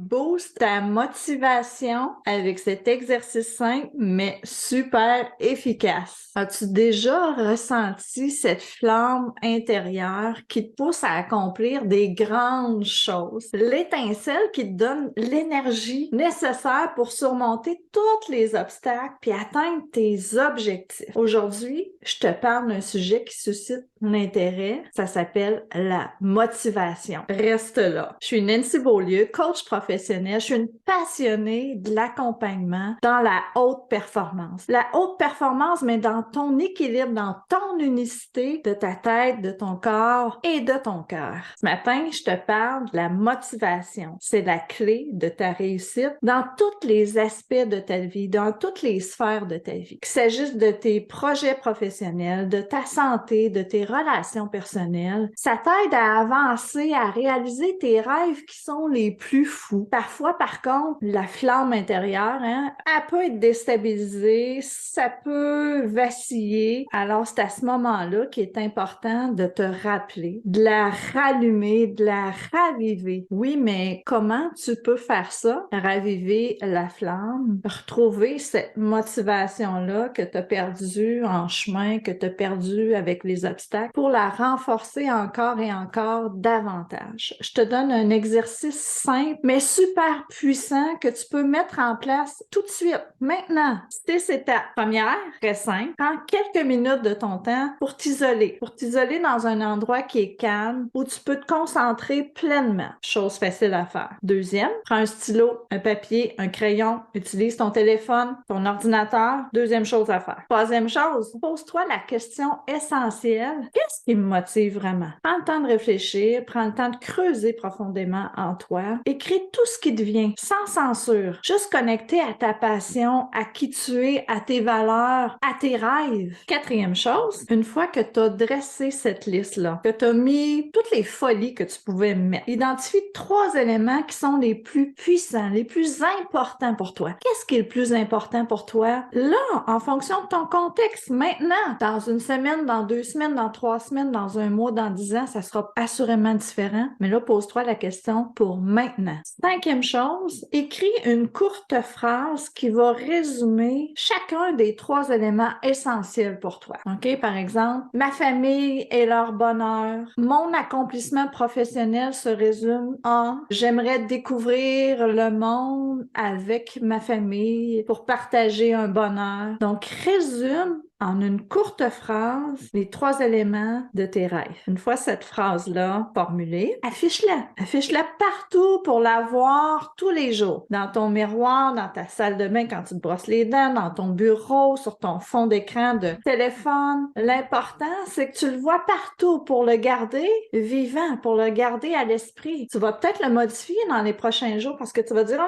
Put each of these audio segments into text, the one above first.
Booste ta motivation avec cet exercice simple, mais super efficace. As-tu déjà ressenti cette flamme intérieure qui te pousse à accomplir des grandes choses? L'étincelle qui te donne l'énergie nécessaire pour surmonter tous les obstacles puis atteindre tes objectifs. Aujourd'hui, je te parle d'un sujet qui suscite mon intérêt. Ça s'appelle la motivation. Reste là. Je suis Nancy Beaulieu, coach professionnel. Je suis une passionnée de l'accompagnement dans la haute performance. La haute performance, mais dans ton équilibre, dans ton unicité de ta tête, de ton corps et de ton cœur. Ce matin, je te parle de la motivation. C'est la clé de ta réussite dans tous les aspects de ta vie, dans toutes les sphères de ta vie. Qu'il s'agisse de tes projets professionnels, de ta santé, de tes relations personnelles, ça t'aide à avancer, à réaliser tes rêves qui sont les plus fous. Parfois, par contre, la flamme intérieure, elle peut être déstabilisée, ça peut vaciller. Alors, c'est à ce moment-là qu'il est important de te rappeler, de la rallumer, de la raviver. Oui, mais comment tu peux faire ça? Raviver la flamme, retrouver cette motivation-là que tu as perdue en chemin, que tu as perdue avec les obstacles, pour la renforcer encore et encore davantage. Je te donne un exercice simple, mais super puissant que tu peux mettre en place tout de suite, maintenant. C'est ta première, très simple. Prends quelques minutes de ton temps pour t'isoler dans un endroit qui est calme, où tu peux te concentrer pleinement. Chose facile à faire. Deuxième, prends un stylo, un papier, un crayon, utilise ton téléphone, ton ordinateur. Deuxième chose à faire. Troisième chose, pose-toi la question essentielle. Qu'est-ce qui me motive vraiment? Prends le temps de réfléchir, prends le temps de creuser profondément en toi. Écris tout ce qui te vient, sans censure. Juste connecté à ta passion, à qui tu es, à tes valeurs, à tes rêves. Quatrième chose, une fois que tu as dressé cette liste-là, que tu as mis toutes les folies que tu pouvais mettre, identifie 3 éléments qui sont les plus puissants, les plus importants pour toi. Qu'est-ce qui est le plus important pour toi? Là, en fonction de ton contexte, maintenant, dans une semaine, dans 2 semaines, dans 3 semaines, dans un mois, dans 10 ans, ça sera assurément différent. Mais là, pose-toi la question pour maintenant. Cinquième chose, écris une courte phrase qui va résumer chacun des 3 éléments essentiels pour toi. OK? Par exemple, ma famille et leur bonheur. Mon accomplissement professionnel se résume en j'aimerais découvrir le monde avec ma famille pour partager un bonheur. Donc, résume en une courte phrase les 3 éléments de tes rêves. Une fois cette phrase-là formulée, affiche-la. Affiche-la partout pour la voir tous les jours. Dans ton miroir, dans ta salle de bain quand tu te brosses les dents, dans ton bureau, sur ton fond d'écran de téléphone. L'important, c'est que tu le vois partout pour le garder vivant, pour le garder à l'esprit. Tu vas peut-être le modifier dans les prochains jours parce que tu vas dire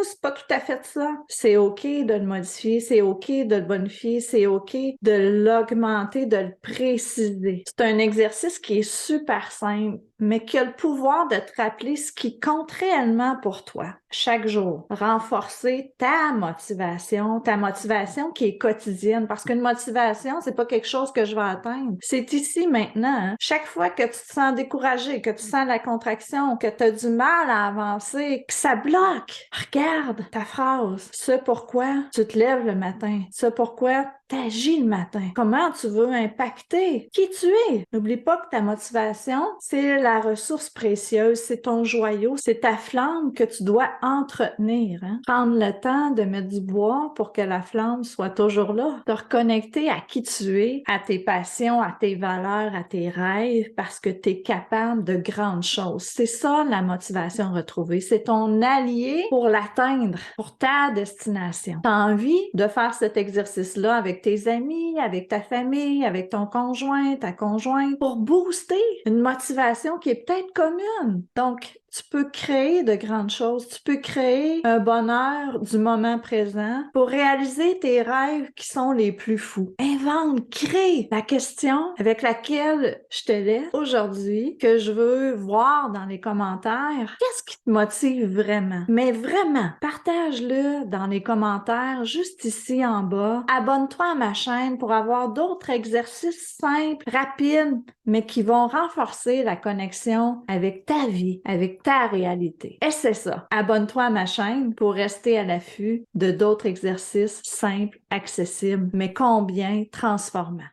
c'est pas tout à fait ça. C'est OK de le modifier, c'est OK de le bonifier, c'est OK de l'augmenter, de le préciser. C'est un exercice qui est super simple, mais qui a le pouvoir de te rappeler ce qui compte réellement pour toi chaque jour. Renforcer ta motivation qui est quotidienne, parce qu'une motivation, c'est pas quelque chose que je vais atteindre. C'est ici maintenant. Chaque fois que tu te sens découragé, que tu sens la contraction, que tu as du mal à avancer, que ça bloque, regarde ta phrase. Ce pourquoi tu te lèves le matin. Ce pourquoi t'agis le matin. Comment tu veux impacter qui tu es. N'oublie pas que ta motivation, c'est la ressource précieuse, c'est ton joyau, c'est ta flamme que tu dois entretenir. Prendre le temps de mettre du bois pour que la flamme soit toujours là. Te reconnecter à qui tu es, à tes passions, à tes valeurs, à tes rêves, parce que tu es capable de grandes choses. C'est ça la motivation retrouvée. C'est ton allié pour l'atteindre, pour ta destination. Tu as envie de faire cet exercice-là avec tes amis, avec ta famille, avec ton conjoint, ta conjointe, pour booster une motivation qui est peut-être commune. Donc, tu peux créer de grandes choses, tu peux créer un bonheur du moment présent pour réaliser tes rêves qui sont les plus fous. Invente, crée la question avec laquelle je te laisse aujourd'hui, que je veux voir dans les commentaires. Qu'est-ce qui te motive vraiment? Mais vraiment, partage-le dans les commentaires juste ici en bas. Abonne-toi à ma chaîne pour avoir d'autres exercices simples, rapides, mais qui vont renforcer la connexion avec ta vie, avec avec ta réalité. Essaie ça. Abonne-toi à ma chaîne pour rester à l'affût de d'autres exercices simples, accessibles, mais combien transformants.